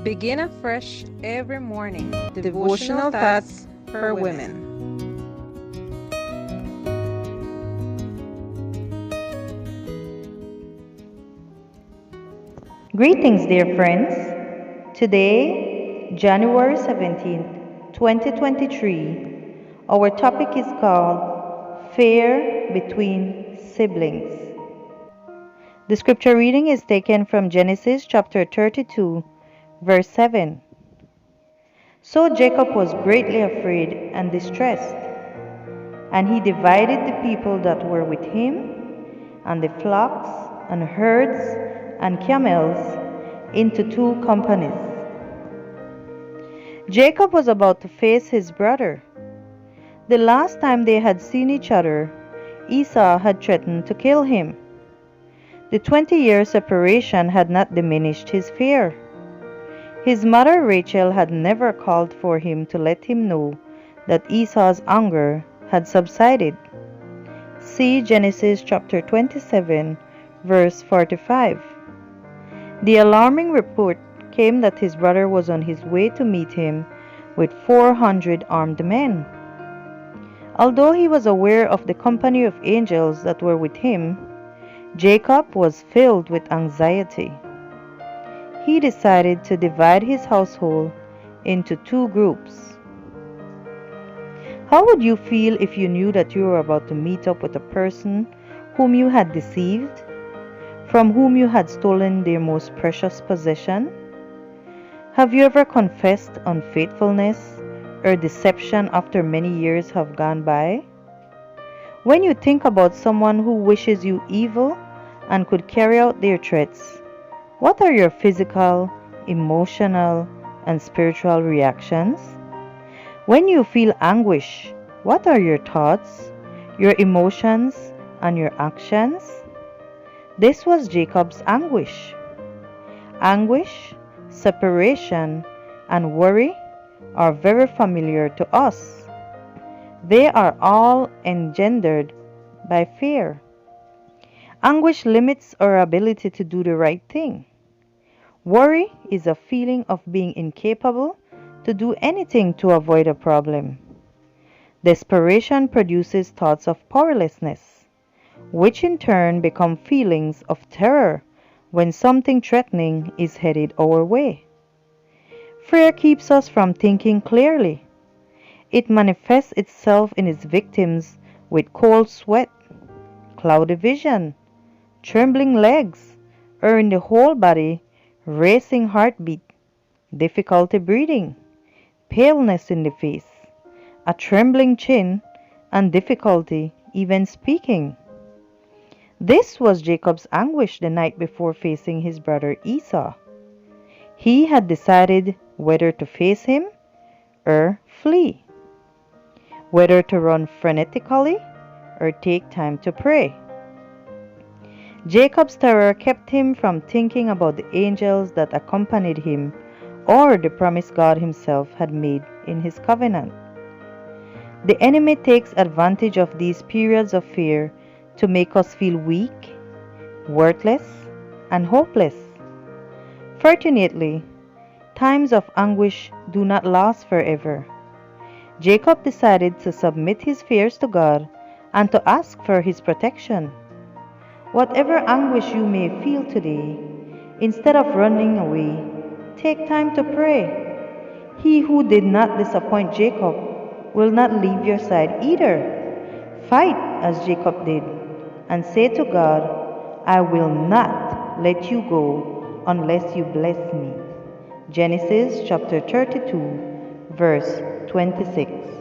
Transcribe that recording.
Begin afresh every morning. Devotional thoughts for women. Greetings, dear friends. Today, January 17th, 2023, our topic is called Fear Between Siblings. The scripture reading is taken from Genesis chapter 32, verse 7. So Jacob was greatly afraid and distressed, and he divided the people that were with him, and the flocks and herds and camels into two companies. Jacob was about to face his brother. The last time they had seen each other, Esau had threatened to kill him. The 20-year separation had not diminished his fear. His mother Rachel had never called for him to let him know that Esau's anger had subsided. See Genesis chapter 27, verse 45. The alarming report came that his brother was on his way to meet him with 400 armed men. Although he was aware of the company of angels that were with him, Jacob was filled with anxiety. He decided to divide his household into two groups. How would you feel if you knew that you were about to meet up with a person whom you had deceived, from whom you had stolen their most precious possession? Have you ever confessed unfaithfulness or deception after many years have gone by? When you think about someone who wishes you evil and could carry out their threats, what are your physical, emotional, and spiritual reactions? When you feel anguish, what are your thoughts, your emotions, and your actions? This was Jacob's anguish. Anguish, separation, and worry are very familiar to us. They are all engendered by fear. Anguish limits our ability to do the right thing. Worry is a feeling of being incapable to do anything to avoid a problem. Desperation produces thoughts of powerlessness, which in turn become feelings of terror when something threatening is headed our way. Fear keeps us from thinking clearly. It manifests itself in its victims with cold sweat, cloudy vision, trembling legs, or in the whole body, racing heartbeat, difficulty breathing, paleness in the face, a trembling chin, and difficulty even speaking. This was Jacob's anguish the night before facing his brother Esau. He had decided whether to face him or flee, whether to run frenetically or take time to pray. Jacob's terror kept him from thinking about the angels that accompanied him or the promise God himself had made in his covenant. The enemy takes advantage of these periods of fear to make us feel weak, worthless, and hopeless. Fortunately, times of anguish do not last forever. Jacob decided to submit his fears to God and to ask for his protection. Whatever anguish you may feel today, instead of running away, take time to pray. He who did not disappoint Jacob will not leave your side either. Fight as Jacob did and say to God, I will not let you go unless you bless me. Genesis chapter 32, verse 26.